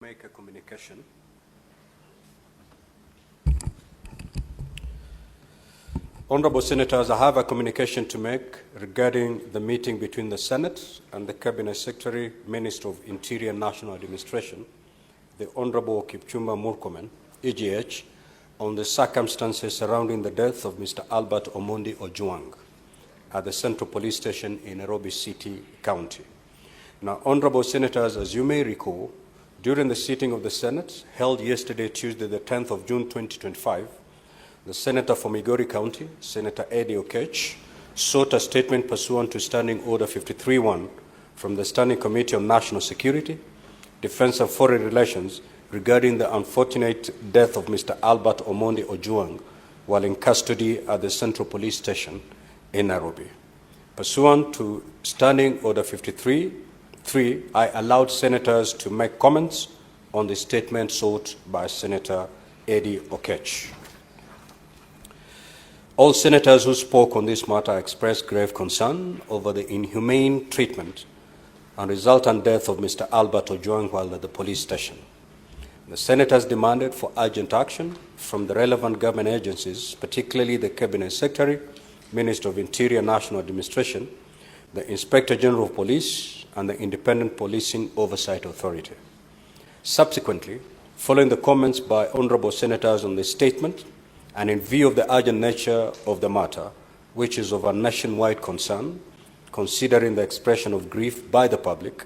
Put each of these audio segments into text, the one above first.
Make a communication. Honorable Senators, I have a communication to make regarding the meeting between the Senate and the Cabinet Secretary, Minister of Interior and National Administration, the Honorable Kipchumba Murkomen, EGH, on the circumstances surrounding the death of Mr. Albert Omondi Ojwang at the Central Police Station in Nairobi City County. Now, Honorable Senators, as you may recall, during the sitting of the Senate held yesterday, Tuesday, the 10th of June, 2025, the Senator from Migori County, Senator Eddie Okech, sought a statement pursuant to Standing Order 53-1 from the Standing Committee on National Security, Defense and Foreign Relations regarding the unfortunate death of Mr. Albert Omondi Ojwang while in custody at the Central Police Station in Nairobi. Pursuant to Standing Order 53, I allowed senators to make comments on the statement sought by Senator Eddie Okech. All senators who spoke on this matter expressed grave concern over the inhumane treatment and resultant death of Mr. Albert Ojwang while at the police station. The senators demanded for urgent action from the relevant government agencies, particularly the Cabinet Secretary, Minister of Interior and National Administration, the Inspector General of Police, and the Independent Policing Oversight Authority. Subsequently, following the comments by honorable senators on the statement, and in view of the urgent nature of the matter, which is of a nationwide concern, considering the expression of grief by the public,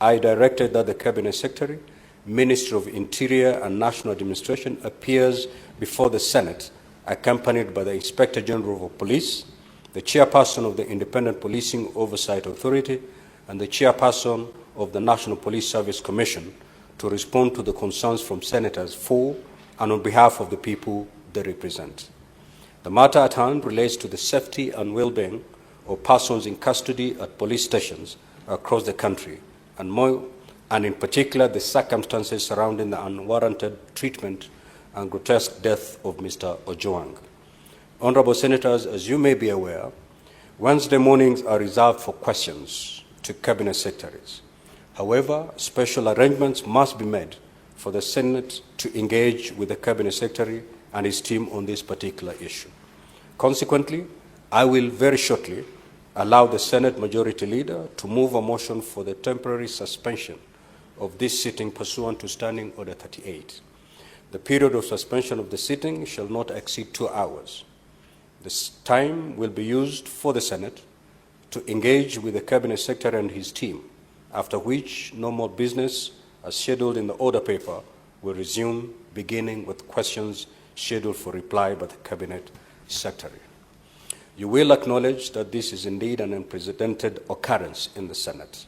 I directed that the Cabinet Secretary, Minister of Interior and National Administration appears before the Senate, accompanied by the Inspector General of Police, the Chairperson of the Independent Policing Oversight Authority, and the Chairperson of the National Police Service Commission to respond to the concerns from senators for and on behalf of the people they represent. The matter at hand relates to the safety and well-being of persons in custody at police stations across the country, and in particular the circumstances surrounding the unwarranted treatment and grotesque death of Mr. Ojwang. Honorable Senators, as you may be aware, Wednesday mornings are reserved for questions to Cabinet Secretaries. However, special arrangements must be made for the Senate to engage with the Cabinet Secretary and his team on this particular issue. Consequently, I will very shortly allow the Senate Majority Leader to move a motion for the temporary suspension of this sitting pursuant to Standing Order 38. The period of suspension of the sitting shall not exceed 2 hours. This time will be used for the Senate to engage with the Cabinet Secretary and his team, after which normal business as scheduled in the order paper will resume, beginning with questions scheduled for reply by the Cabinet Secretary. You will acknowledge that this is indeed an unprecedented occurrence in the Senate.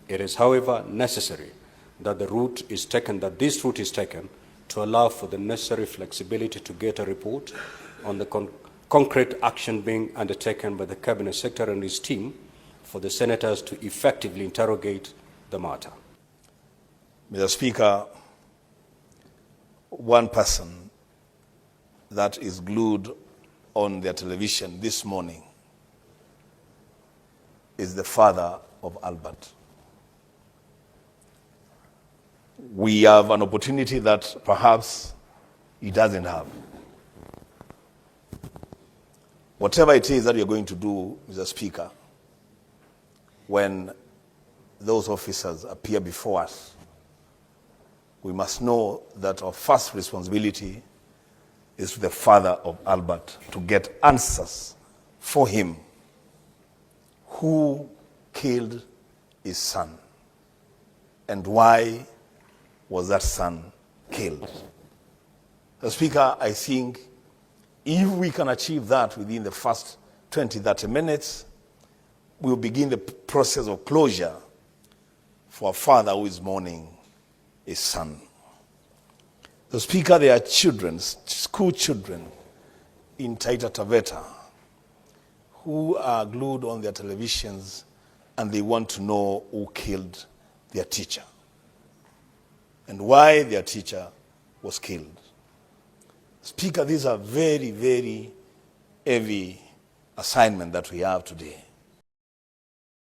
It is, however, necessary that this route is taken to allow for the necessary flexibility to get a report on the concrete action being undertaken by the Cabinet Secretary and his team for the senators to effectively interrogate the matter. Mr. Speaker, one person that is glued on their television this morning is the father of Albert. We have an opportunity that perhaps he doesn't have. Whatever it is that you're going to do, Mr. Speaker, when those officers appear before us, we must know that our first responsibility is to the father of Albert to get answers for him. Who killed his son? And why was that son killed? Mr. Speaker, I think if we can achieve that within the first 20, 30 minutes, we'll begin the process of closure for a father who is mourning his son. The Speaker, there are children, school children in Taita Taveta who are glued on their televisions and they want to know who killed their teacher and why their teacher was killed. Speaker, these are very, very heavy assignment that we have today.